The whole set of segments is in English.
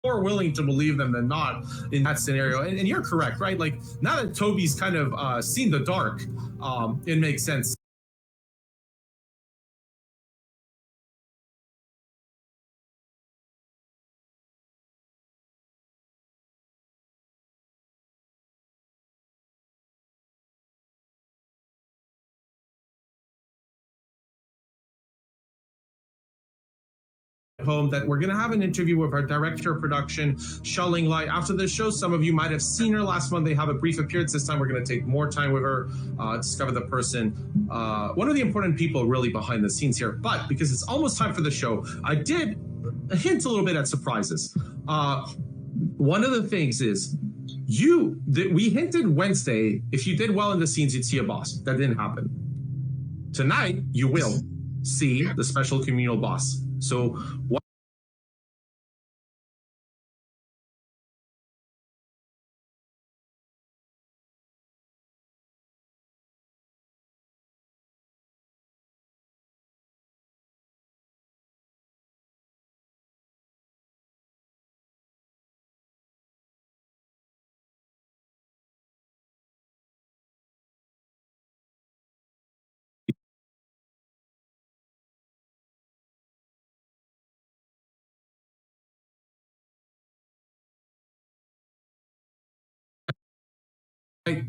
more willing to believe them than not in that scenario. And you're correct, right? Like now that Toby's kind of seen the dark, it makes sense. Home that we're going to have an interview with our director of production, Shelling Light. After the show, some of you might have seen her last month. They have a brief appearance. This time we're going to take more time with her, discover the person, one of the important people really behind the scenes here. But because it's almost time for the show, I did hint a little bit at surprises. One of the things is we hinted Wednesday, if you did well in the scenes, you'd see a boss. That didn't happen. Tonight, you will see the special communal boss. So what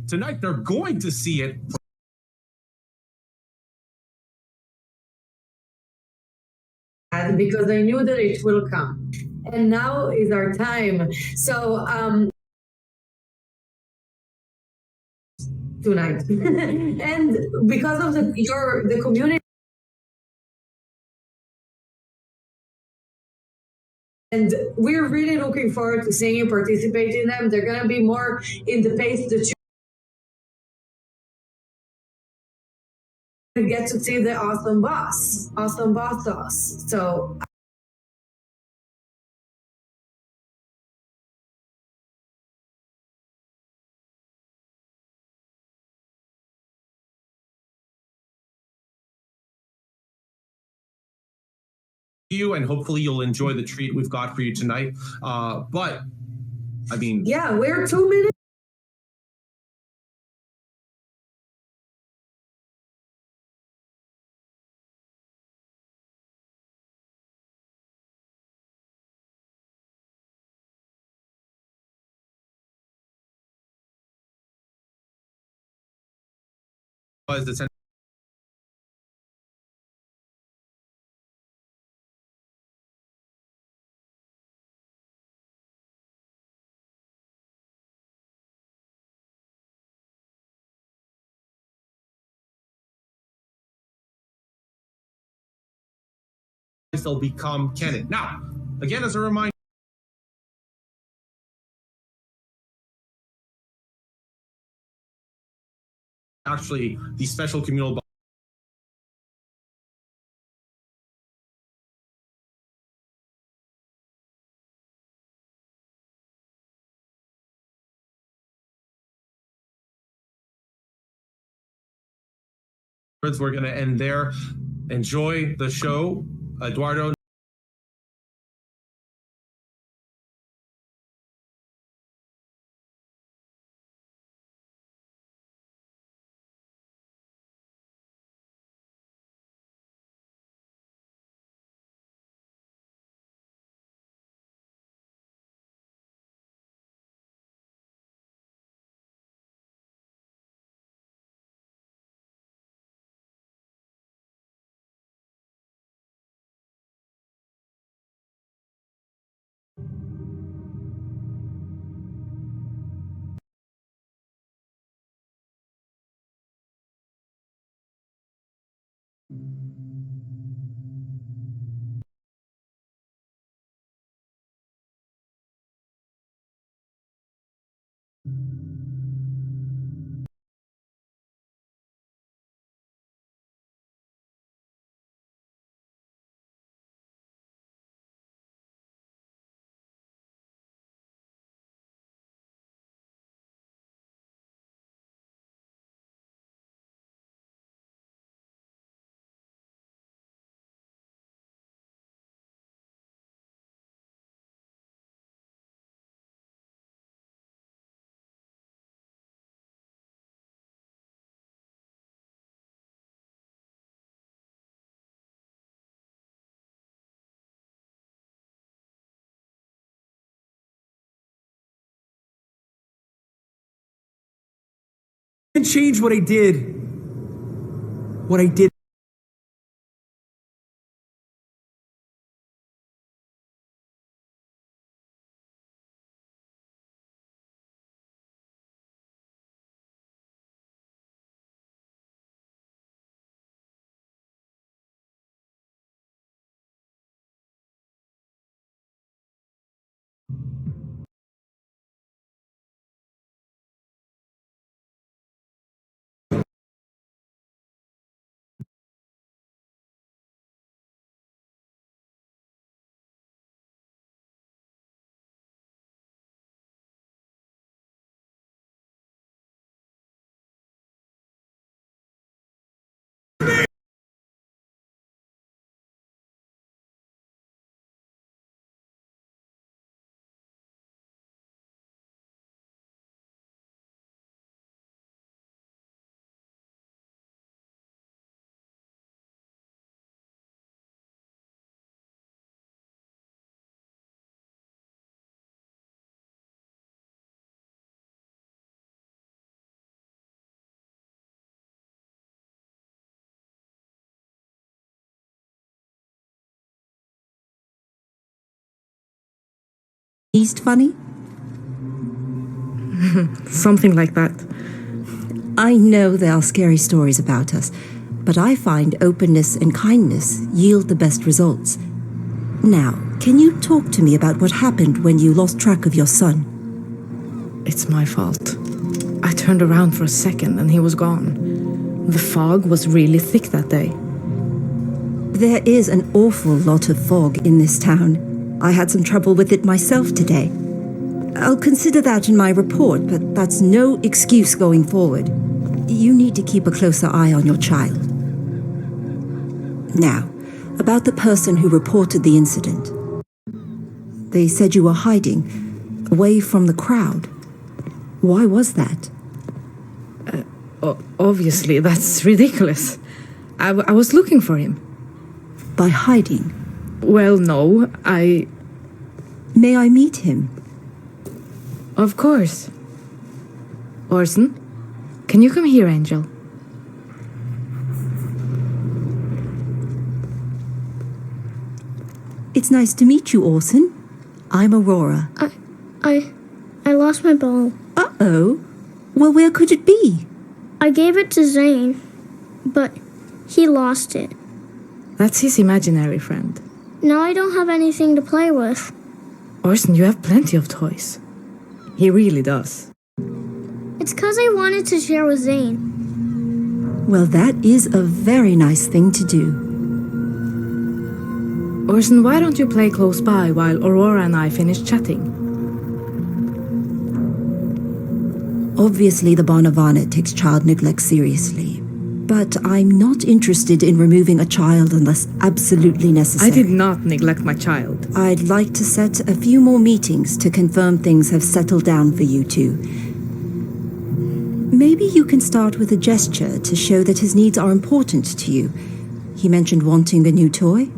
tonight they're going to see it. Because I knew that it will come. And now is our time. So tonight. And because of the community, and we're really looking forward to seeing you participate in them. They're gonna be more in the pace that you get to see the awesome boss sauce. So you, and hopefully you'll enjoy the treat we've got for you tonight. But I mean, yeah, we're 2 minutes. was the they'll become canon. Now, again, as a reminder, actually, the special communal we're going to end there. Enjoy the show, Eduardo. And change what I did. What I did. East funny? Something like that. I know there are scary stories about us, but I find openness and kindness yield the best results. Now, can you talk to me about what happened when you lost track of your son? It's my fault. I turned around for a second and he was gone. The fog was really thick that day. There is an awful lot of fog in this town. I had some trouble with it myself today. I'll consider that in my report, but that's no excuse going forward. You need to keep a closer eye on your child. Now, about the person who reported the incident. They said you were hiding, away from the crowd. Why was that? Obviously, that's ridiculous. I was looking for him. By hiding? Well, no, May I meet him? Of course. Orson, can you come here, Angel? It's nice to meet you, Orson. I'm Aurora. I lost my ball. Uh-oh. Well, where could it be? I gave it to Zane, but he lost it. That's his imaginary friend. Now I don't have anything to play with. Orson, you have plenty of toys. He really does. It's 'cause I wanted to share with Zane. Well, that is a very nice thing to do. Orson, why don't you play close by while Aurora and I finish chatting? Obviously, the Bonavana takes child neglect seriously. But I'm not interested in removing a child unless absolutely necessary. I did not neglect my child. I'd like to set a few more meetings to confirm things have settled down for you two. Maybe you can start with a gesture to show that his needs are important to you. He mentioned wanting a new toy.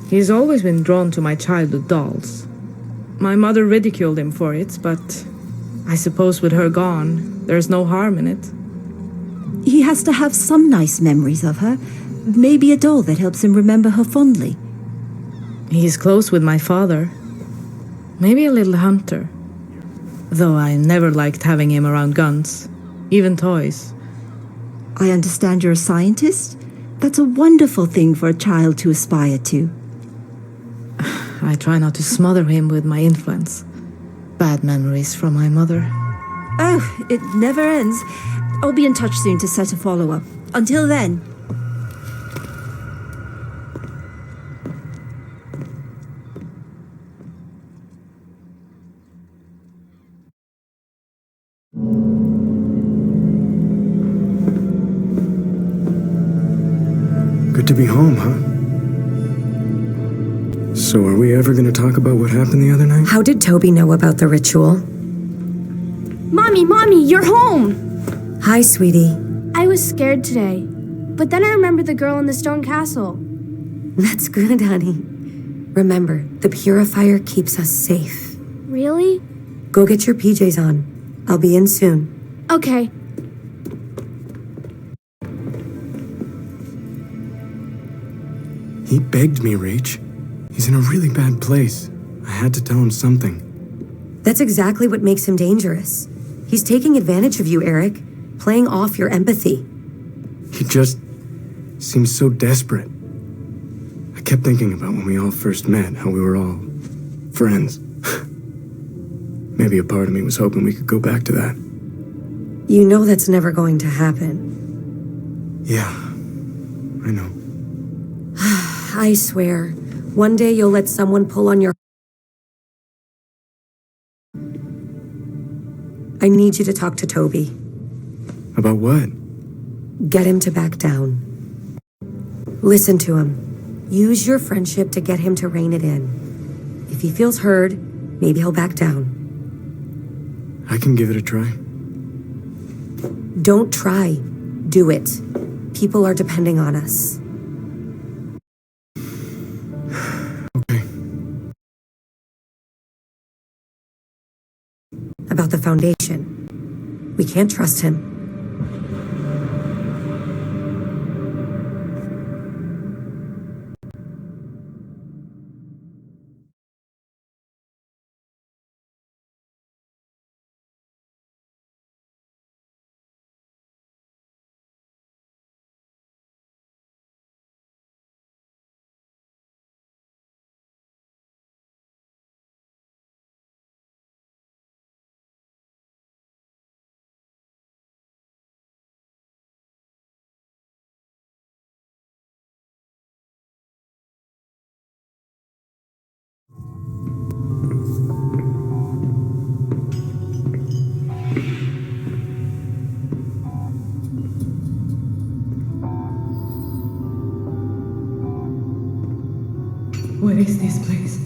He's always been drawn to my childhood dolls. My mother ridiculed him for it, but I suppose with her gone, there's no harm in it. He has to have some nice memories of her. Maybe a doll that helps him remember her fondly. He's close with my father. Maybe a little hunter. Though I never liked having him around guns, even toys. I understand you're a scientist? That's a wonderful thing for a child to aspire to. I try not to smother him with my influence. Bad memories from my mother. Oh, it never ends. I'll be in touch soon to set a follow-up. Until then. Good to be home, huh? So are we ever gonna talk about what happened the other night? How did Toby know about the ritual? Mommy, you're home! Hi, sweetie. I was scared today, but then I remembered the girl in the stone castle. That's good, honey. Remember, the purifier keeps us safe. Really? Go get your PJs on. I'll be in soon. Okay. He begged me, Rach. He's in a really bad place. I had to tell him something. That's exactly what makes him dangerous. He's taking advantage of you, Eric, playing off your empathy. He just seems so desperate. I kept thinking about when we all first met, how we were all friends. Maybe a part of me was hoping we could go back to that. You know that's never going to happen. Yeah, I know. I swear, one day you'll let someone pull on your... I need you to talk to Toby. About what? Get him to back down. Listen to him. Use your friendship to get him to rein it in. If he feels heard, maybe he'll back down. I can give it a try. Don't try. Do it. People are depending on us. Okay. About the Foundation. We can't trust him. What is this place?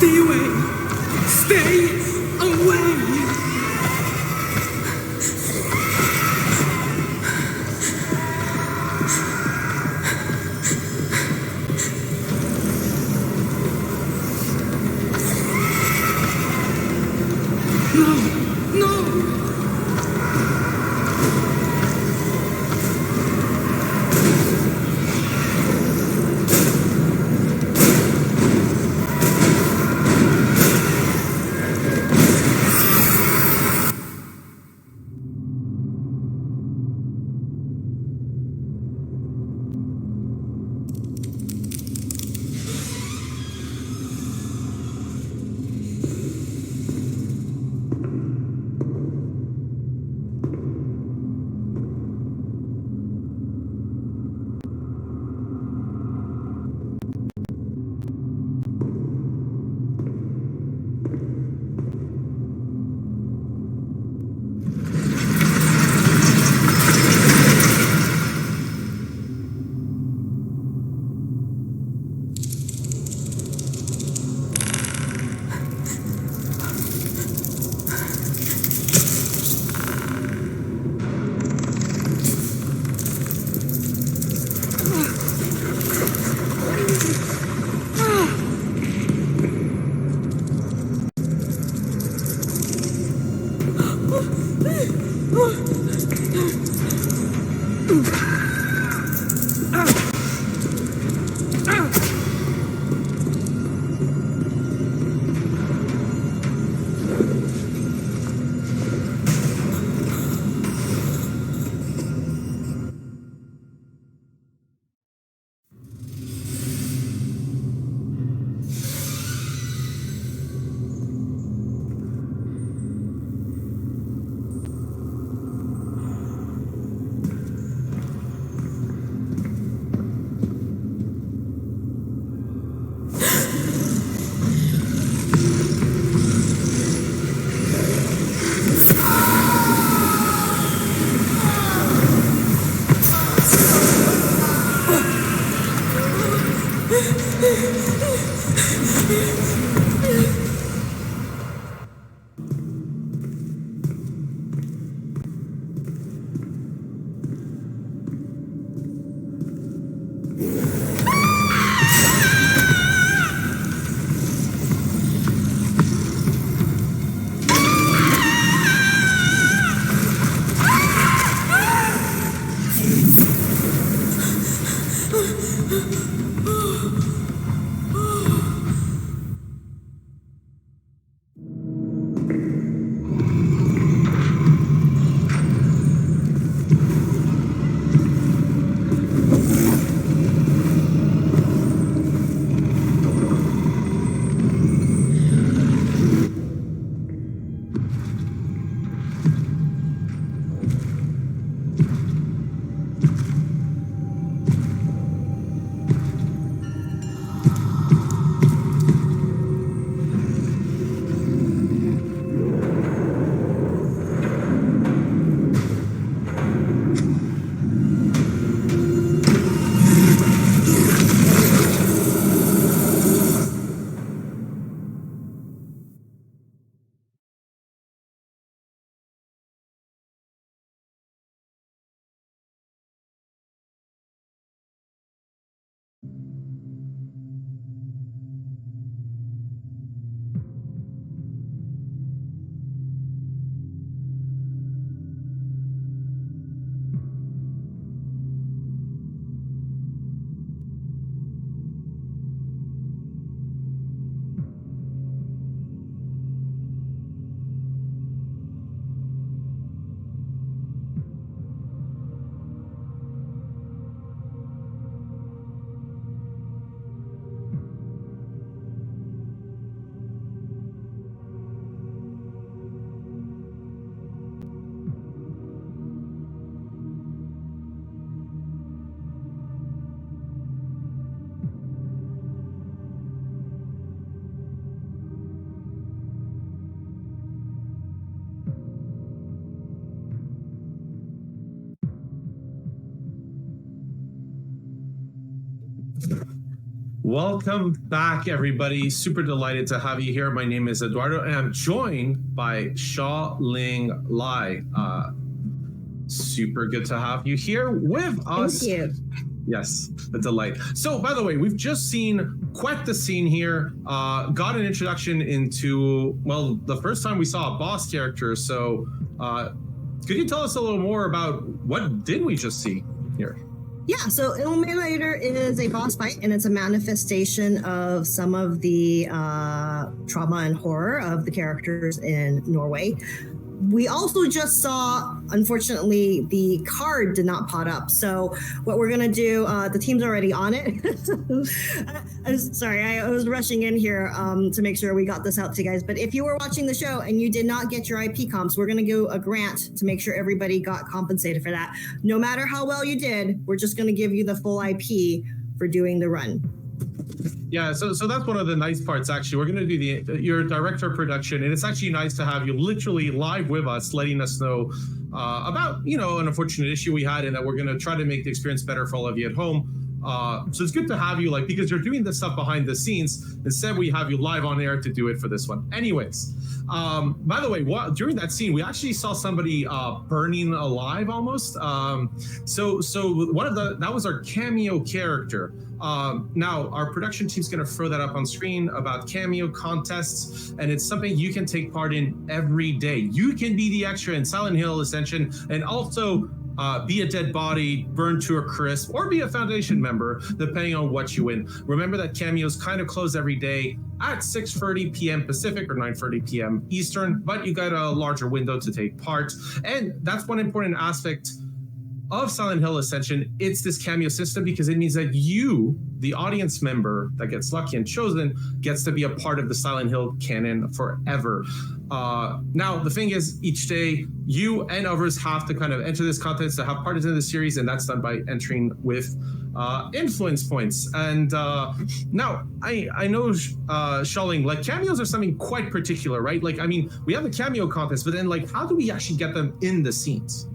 Stay away! Stay away! Welcome back, everybody. Super delighted to have you here. My name is Eduardo, and I'm joined by Sha Ling Lai. Super good to have you here with us. Thank you. Yes, a delight. So, by the way, we've just seen quite the scene here. Got an introduction into, well, the first time we saw a boss character. So, could you tell us a little more about what did we just see here? Yeah, so Illuminator is a boss fight, and it's a manifestation of some of the trauma and horror of the characters in Norway. We also just saw, unfortunately, the card did not pot up. So what we're going to do, the team's already on it. I was rushing in here to make sure we got this out to you guys. But if you were watching the show and you did not get your IP comps, we're going to do a grant to make sure everybody got compensated for that. No matter how well you did, we're just going to give you the full IP for doing the run. Yeah, so that's one of the nice parts, actually. We're going to do your director of production, and it's actually nice to have you literally live with us, letting us know about, an unfortunate issue we had, and that we're going to try to make the experience better for all of you at home. So it's good to have you, like, because you're doing this stuff behind the scenes. Instead, we have you live on air to do it for this one. Anyways, by the way, during that scene, we actually saw somebody burning alive almost. So that was our cameo character. Now, our production team's going to throw that up on screen about cameo contests, and it's something you can take part in every day. You can be the extra in Silent Hill Ascension, and also be a dead body, burned to a crisp, or be a Foundation member, depending on what you win. Remember that cameos kind of close every day at 6:30 p.m. Pacific or 9:30 p.m. Eastern, but you got a larger window to take part. And that's one important aspect of Silent Hill Ascension. It's this cameo system because it means that you, the audience member that gets lucky and chosen, gets to be a part of the Silent Hill canon forever. Now, the thing is, each day, you and others have to kind of enter this contest to have parties in the series, and that's done by entering with influence points. And now, I know, Shelling, like, cameos are something quite particular, right? Like, I mean, we have the cameo contest, but then, like, how do we actually get them in the scenes?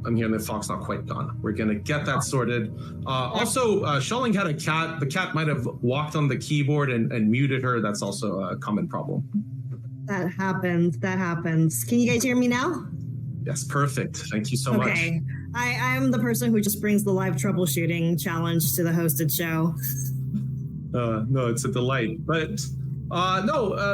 I'm hearing that Fox not quite gone. We're going to get that sorted. Also, Shelling had a cat. The cat might have walked on the keyboard and muted her. That's also a common problem. That happens. Can you guys hear me now? Yes, perfect. Thank you so much. Okay. I'm the person who just brings the live troubleshooting challenge to the hosted show. No, it's a delight. But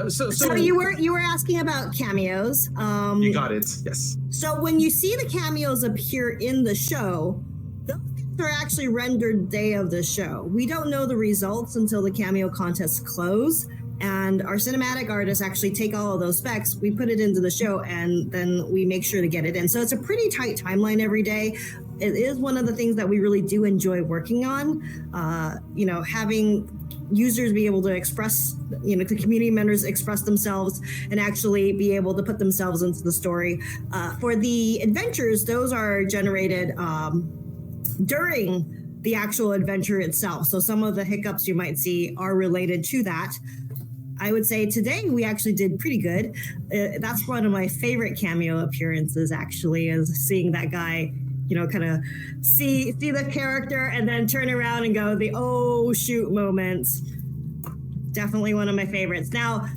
so you were asking about cameos. You got it. Yes. So when you see the cameos appear in the show, those things are actually rendered day of the show. We don't know the results until the cameo contests close, and our cinematic artists actually take all of those specs, we put it into the show, and then we make sure to get it in. So it's a pretty tight timeline every day. It is one of the things that we really do enjoy working on. Having users be able to express, the community members express themselves and actually be able to put themselves into the story. For the adventures, those are generated during the actual adventure itself. So some of the hiccups you might see are related to that. I would say today we actually did pretty good. That's one of my favorite cameo appearances, actually, is seeing that guy, kind of see the character and then turn around and go the oh shoot moment. Definitely one of my favorites. Now,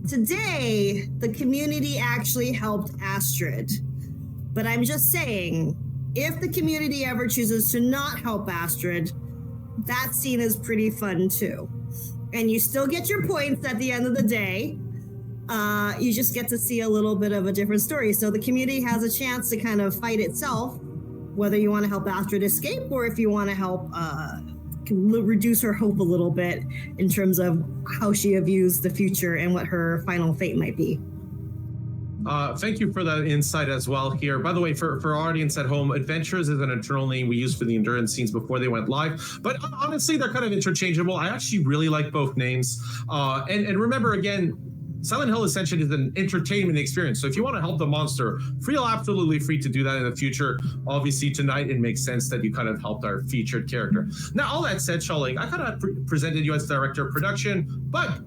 today the community actually helped Astrid, but I'm just saying, if the community ever chooses to not help Astrid, that scene is pretty fun too. And you still get your points at the end of the day. You just get to see a little bit of a different story. So the community has a chance to kind of fight itself, whether you want to help Astrid escape or if you want to help reduce her hope a little bit in terms of how she views the future and what her final fate might be. Thank you for that insight as well here. By the way, for our audience at home, Adventures is an internal name we used for the endurance scenes before they went live. But honestly, they're kind of interchangeable. I actually really like both names. And remember, again, Silent Hill Ascension is an entertainment experience. So if you want to help the monster, feel absolutely free to do that in the future. Obviously, tonight, it makes sense that you kind of helped our featured character. Now, all that said, Shelling, I kind of presented you as director of production, but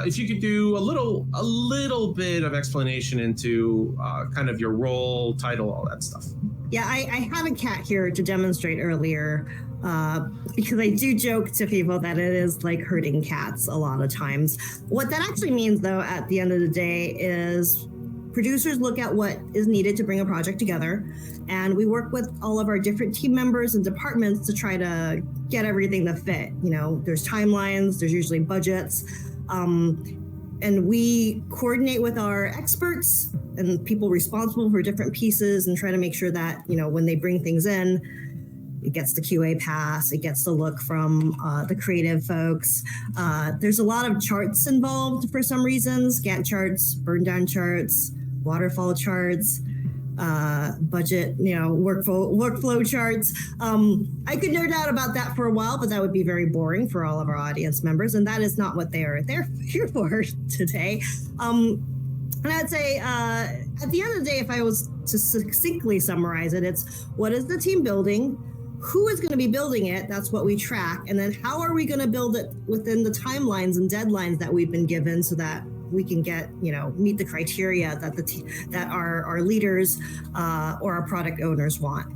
if you could do a little bit of explanation into kind of your role, title, all that stuff. Yeah, I had a cat here to demonstrate earlier because I do joke to people that it is like herding cats a lot of times. What that actually means, though, at the end of the day is producers look at what is needed to bring a project together, and we work with all of our different team members and departments to try to get everything to fit. There's timelines, there's usually budgets, and we coordinate with our experts and people responsible for different pieces and try to make sure that, when they bring things in, it gets the QA pass, it gets the look from the creative folks. There's a lot of charts involved for some reasons, Gantt charts, burn down charts, waterfall charts. budget, workflow charts. I could nerd out about that for a while, but that would be very boring for all of our audience members, and that is not what they're here for today. And I'd say at the end of the day, if I was to succinctly summarize it, it's what is the team building? Who is going to be building it? That's what we track. And then how are we going to build it within the timelines and deadlines that we've been given so that we can meet the criteria that that our leaders or our product owners want.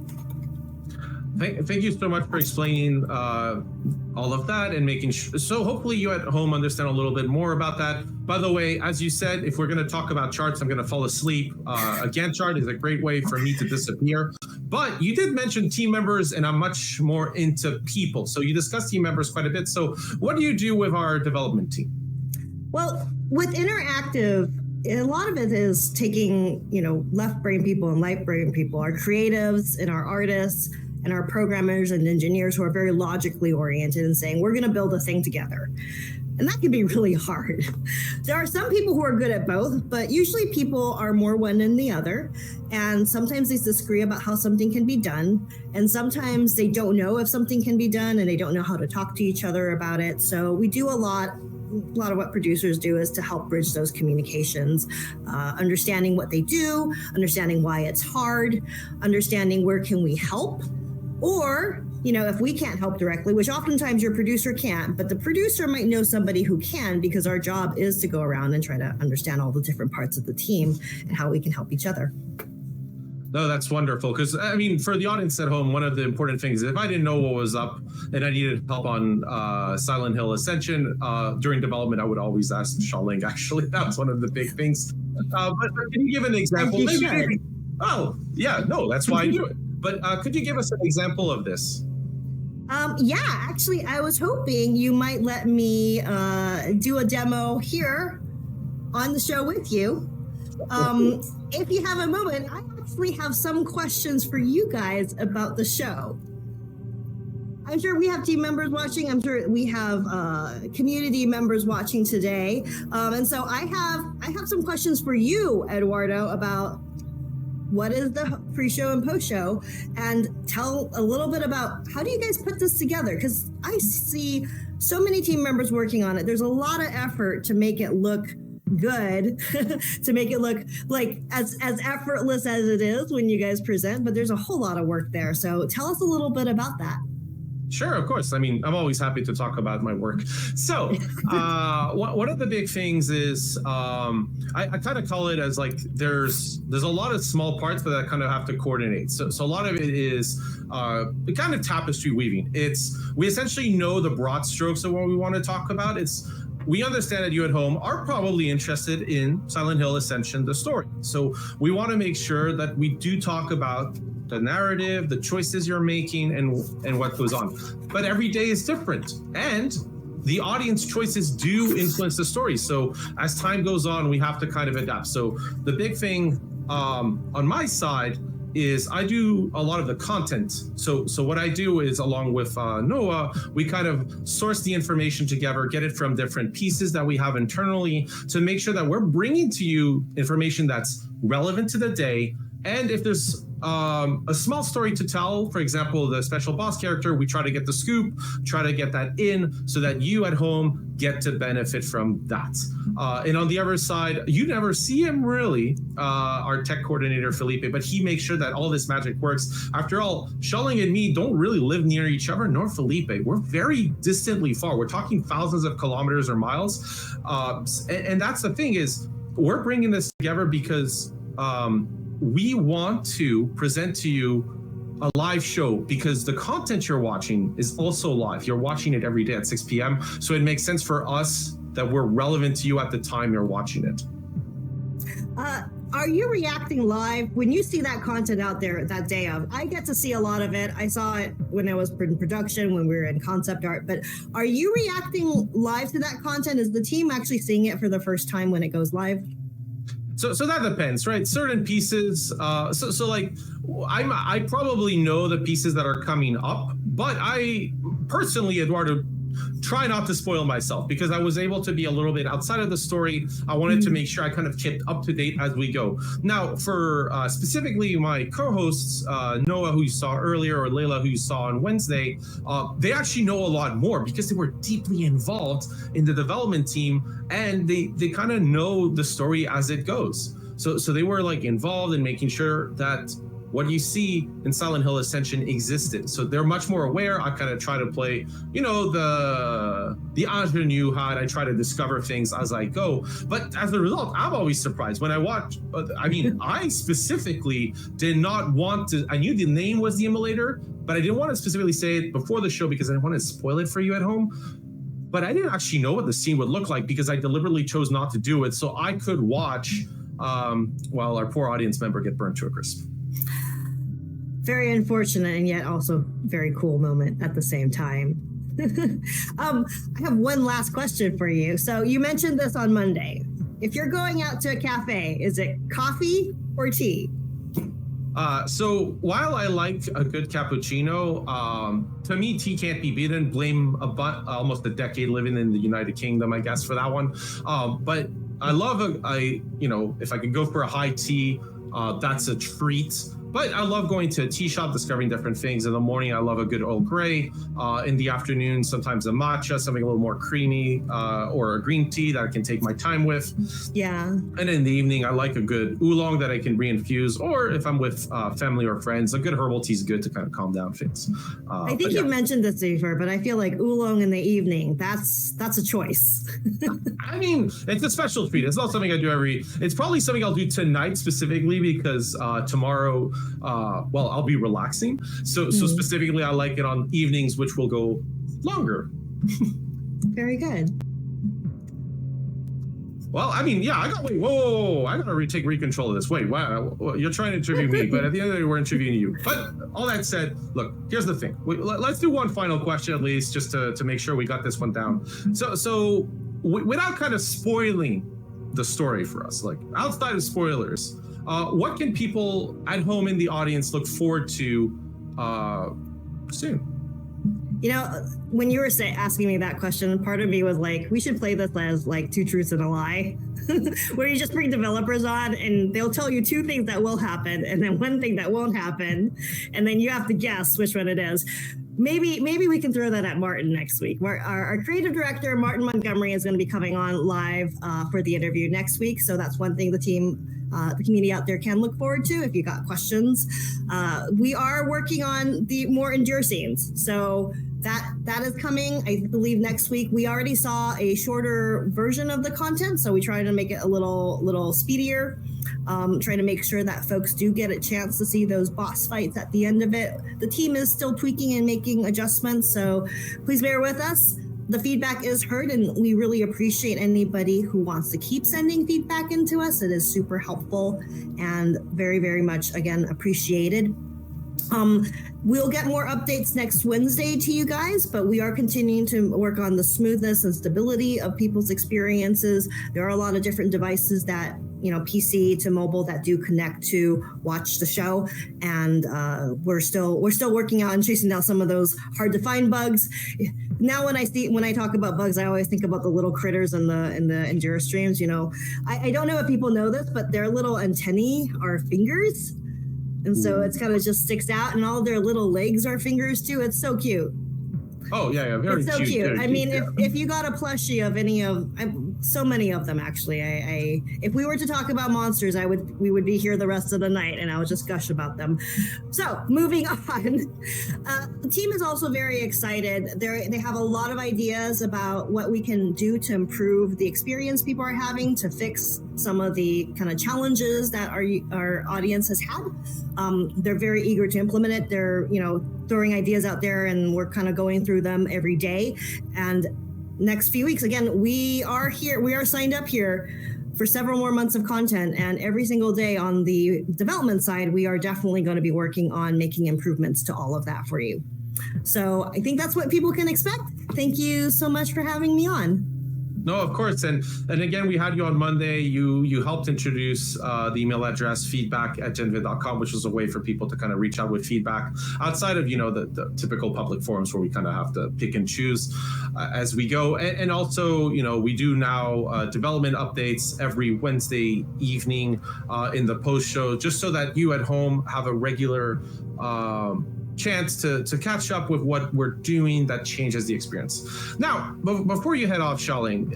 Thank you so much for explaining all of that and making sure. So hopefully you at home understand a little bit more about that. By the way, as you said, if we're going to talk about charts, I'm going to fall asleep. A Gantt chart is a great way for me to disappear. But you did mention team members, and I'm much more into people. So you discussed team members quite a bit. So what do you do with our development team? Well, with Interactive, a lot of it is taking, left brain people and right brain people, our creatives and our artists and our programmers and engineers who are very logically oriented and saying, we're going to build a thing together. And that can be really hard. There are some people who are good at both, but usually people are more one than the other. And sometimes they disagree about how something can be done. And sometimes they don't know if something can be done and they don't know how to talk to each other about it. So we do a lot of what producers do is to help bridge those communications, understanding what they do, understanding why it's hard, understanding where can we help, or if we can't help directly, which oftentimes your producer can't, but the producer might know somebody who can, because our job is to go around and try to understand all the different parts of the team and how we can help each other. No, that's wonderful. Because, for the audience at home, one of the important things, if I didn't know what was up and I needed help on Silent Hill Ascension during development, I would always ask Xiaoling, actually. That was one of the big things. But can you give an example? Oh, yeah, no, that's why I do it. But could you give us an example of this? Yeah, actually, I was hoping you might let me do a demo here on the show with you. If you have a moment, I actually have some questions for you guys about the show. I'm sure we have team members watching. I'm sure we have community members watching today. And so I have some questions for you, Eduardo, about what is the pre-show and post-show, and tell a little bit about how do you guys put this together? Because I see so many team members working on it. There's a lot of effort to make it look good, to make it look like as effortless as it is when you guys present, but there's a whole lot of work there. So tell us a little bit about that. Sure, of course. I'm always happy to talk about my work. So one of the big things is I kind of call it as like there's a lot of small parts that I kind of have to coordinate. So a lot of it is kind of tapestry weaving. We essentially know the broad strokes of what we want to talk about. We understand that you at home are probably interested in Silent Hill Ascension, the story. So we want to make sure that we do talk about the narrative, the choices you're making, and what goes on. But every day is different. And the audience choices do influence the story. So as time goes on, we have to kind of adapt. So the big thing on my side is I do a lot of the content. So what I do is, along with Noah, we kind of source the information together, get it from different pieces that we have internally to make sure that we're bringing to you information that's relevant to the day. And if there's a small story to tell, for example, the special boss character, we try to get the scoop, try to get that in so that you at home get to benefit from that. And on the other side, you never see him really, our tech coordinator, Felipe, but he makes sure that all this magic works. After all, Xiaoling and me don't really live near each other, nor Felipe. We're very distantly far. We're talking thousands of kilometers or miles. And that's the thing is, we're bringing this together because we want to present to you a live show, because the content you're watching is also live. You're watching it every day at 6 p.m. So it makes sense for us that we're relevant to you at the time you're watching it. Are you reacting live when you see that content out there that day of? I get to see a lot of it. I saw it when I was in production, when we were in concept art, but are you reacting live to that content? Is the team actually seeing it for the first time when it goes live? So that depends, right? Certain pieces. So like I probably know the pieces that are coming up, but I personally, Eduardo, try not to spoil myself because I was able to be a little bit outside of the story. I wanted to make sure I kind of kept up to date as we go. Now, for specifically my co-hosts, Noah, who you saw earlier, or Layla, who you saw on Wednesday, they actually know a lot more because they were deeply involved in the development team, and they kind of know the story as it goes. So they were like involved in making sure that what you see in Silent Hill Ascension existed. So they're much more aware. I kind of try to play, the ingenue how I try to discover things as I go. But as a result, I'm always surprised when I watch. I specifically did not want to. I knew the name was the immolator, but I didn't want to specifically say it before the show because I didn't want to spoil it for you at home. But I didn't actually know what the scene would look like because I deliberately chose not to do it so I could watch while our poor audience member get burnt to a crisp. Very unfortunate and yet also very cool moment at the same time. I have one last question for you. So you mentioned this on Monday. If you're going out to a cafe, is it coffee or tea? So while I like a good cappuccino, to me, tea can't be beaten. Blame almost a decade living in the United Kingdom, I guess, for that one. But I love if I could go for a high tea, that's a treat. But I love going to a tea shop, discovering different things. In the morning, I love a good Earl Grey. In the afternoon, sometimes a matcha, something a little more creamy, or a green tea that I can take my time with. Yeah. And in the evening, I like a good oolong that I can reinfuse. Or if I'm with family or friends, a good herbal tea is good to kind of calm down things. I think you mentioned this before, but I feel like oolong in the evening, that's a choice. I mean, it's a special treat. It's not something I do it's probably something I'll do tonight specifically because tomorrow, I'll be relaxing. So specifically, I like it on evenings, which will go longer. Very good. Well, I mean, yeah, I gotta take control of this. Wait, wow, you're trying to interview me, but at the end of the day, we're interviewing you. But all that said, look, here's the thing. Let's do one final question at least, just to make sure we got this one down. So without kind of spoiling the story for us, like outside of spoilers, what can people at home in the audience look forward to soon? When you were asking me that question, part of me was like, we should play this as like 2 truths and a lie, where you just bring developers on and they'll tell you 2 things that will happen and then 1 thing that won't happen. And then you have to guess which one it is. Maybe we can throw that at Martin next week. Our creative director, Martin Montgomery, is going to be coming on live for the interview next week. So that's one thing the community out there can look forward to if you got questions. We are working on the more endure scenes. So that is coming, I believe, next week. We already saw a shorter version of the content, so we tried to make it a little speedier. Trying to make sure that folks do get a chance to see those boss fights at the end of it. The team is still tweaking and making adjustments, so please bear with us. The feedback is heard, and we really appreciate anybody who wants to keep sending feedback into us. It is super helpful and very, very much, again, appreciated. We'll get more updates next Wednesday to you guys, but we are continuing to work on the smoothness and stability of people's experiences. There are a lot of different devices that, PC to mobile, that do connect to watch the show, and we're still working out and chasing down some of those hard to find bugs. Now, when I talk about bugs, I always think about the little critters in the Enduro streams. I don't know if people know this, but their little antennae are fingers. And so it's kind of just sticks out, and all their little legs are fingers too. It's so cute. Oh yeah, very it's so cute. I mean, yeah. if you got a plushie of any of, so many of them actually. If we were to talk about monsters, we would be here the rest of the night, and I would just gush about them. So moving on, the team is also very excited. They have a lot of ideas about what we can do to improve the experience people are having, to fix some of the kind of challenges that our audience has had. They're very eager to implement it. They're throwing ideas out there, and we're kind of going through them every day. And next few weeks, again, we are signed up here for several more months of content, and every single day on the development side, we are definitely going to be working on making improvements to all of that for you. So I think that's what people can expect. Thank you so much for having me on. No, of course. And again, we had you on Monday. You helped introduce the email address feedback@genvid.com, which was a way for people to kind of reach out with feedback outside of, the typical public forums where we kind of have to pick and choose as we go. And also, we do now development updates every Wednesday evening in the post show, just so that you at home have a regular chance to catch up with what we're doing that changes the experience. Now, before you head off, Shaling,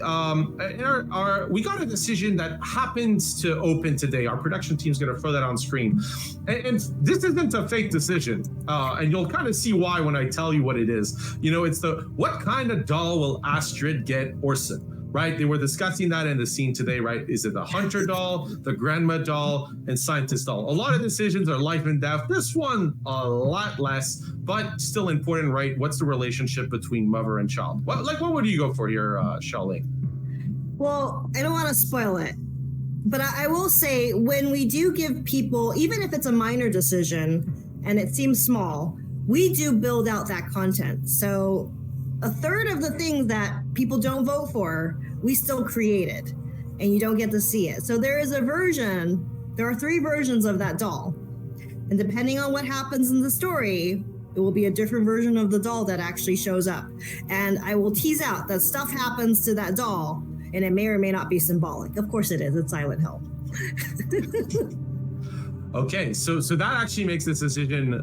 we got a decision that happens to open today. Our production team's going to throw that on screen. And this isn't a fake decision. And you'll kind of see why when I tell you what it is. It's what kind of doll will Astrid get Orson? Right? They were discussing that in the scene today, right? Is it the hunter doll, the grandma doll, and scientist doll? A lot of decisions are life and death. This one, a lot less, but still important, right? What's the relationship between mother and child? What would you go for here, Shaling? Well, I don't want to spoil it, but I will say when we do give people, even if it's a minor decision and it seems small, we do build out that content. So a third of the things that people don't vote for, we still created, and you don't get to see it. So there are 3 versions of that doll. And depending on what happens in the story, it will be a different version of the doll that actually shows up. And I will tease out that stuff happens to that doll, and it may or may not be symbolic. Of course it is, it's Silent Hill. Okay, so that actually makes this decision,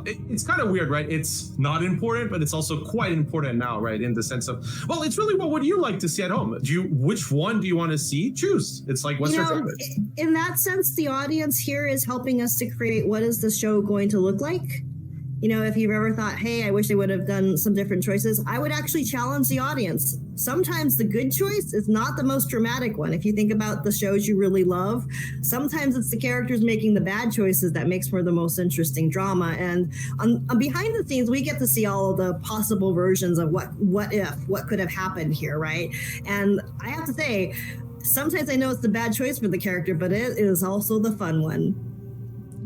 it's kind of weird, right? It's not important, but it's also quite important now, right? In the sense of, well, it's really what would you like to see at home? Which one do you want to see? Choose. It's like, what's your favorite? In that sense, the audience here is helping us to create what is the show going to look like. If you've ever thought, hey, I wish they would have done some different choices, I would actually challenge the audience. Sometimes the good choice is not the most dramatic one. If you think about the shows you really love, sometimes it's the characters making the bad choices that makes for the most interesting drama. And on behind the scenes, we get to see all of the possible versions of what could have happened here, right? And I have to say, sometimes I know it's the bad choice for the character, but it is also the fun one.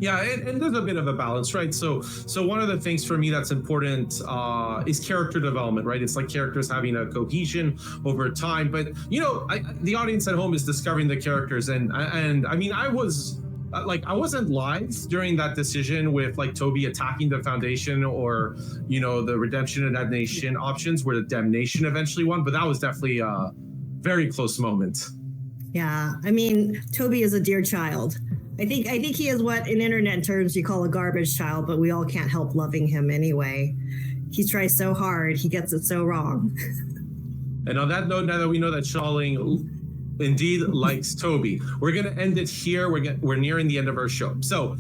Yeah, and there's a bit of a balance, right? So one of the things for me that's important is character development, right? It's like characters having a cohesion over time. But the audience at home is discovering the characters, and I mean, I wasn't live during that decision with like Toby attacking the Foundation or the Redemption and Damnation options, where the Damnation eventually won. But that was definitely a very close moment. Yeah, I mean, Toby is a dear child. I think he is what in internet terms you call a garbage child, but we all can't help loving him anyway. He tries so hard, he gets it so wrong. And on that note, now that we know that Shaling indeed likes Toby, we're going to end it here. We're nearing the end of our show. So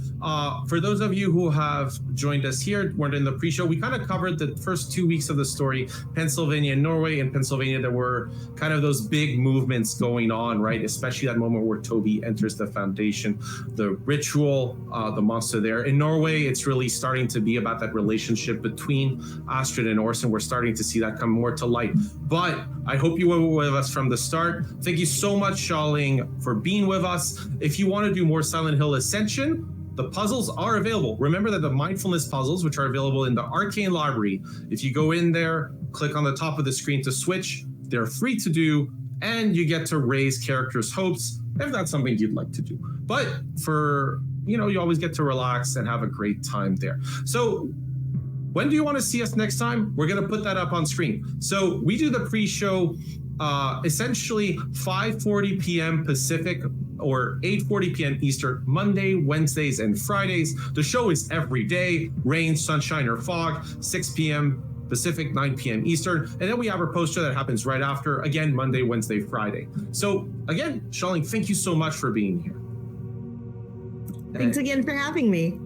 for those of you who have joined us here, we're in the pre-show. We kind of covered the first 2 weeks of the story, Pennsylvania and Norway. In Pennsylvania, there were kind of those big movements going on, right? Especially that moment where Toby enters the Foundation, the ritual, the monster there. In Norway, it's really starting to be about that relationship between Astrid and Orson. We're starting to see that come more to light. But I hope you were with us from the start. Thank you so much, Shaling, for being with us. If you want to do more Silent Hill Ascension, the puzzles are available. Remember that the mindfulness puzzles, which are available in the Arcane Library, if you go in there, click on the top of the screen to switch, they're free to do, and you get to raise characters' hopes if that's something you'd like to do. But you always get to relax and have a great time there. So when do you want to see us next time? We're going to put that up on screen. So we do the pre-show essentially 5:40 p.m. Pacific or 8:40 p.m. Eastern, Monday, Wednesdays, and Fridays. The show is every day, rain, sunshine, or fog, 6 p.m. Pacific, 9 p.m. Eastern. And then we have our post show that happens right after, again, Monday, Wednesday, Friday. So again, Shaling, thank you so much for being here. Thanks again for having me.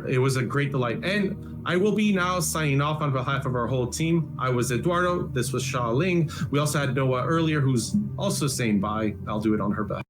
It was a great delight. And I will be now signing off on behalf of our whole team. I was Eduardo. This was Shaling. We also had Noah earlier, who's also saying bye. I'll do it on her behalf.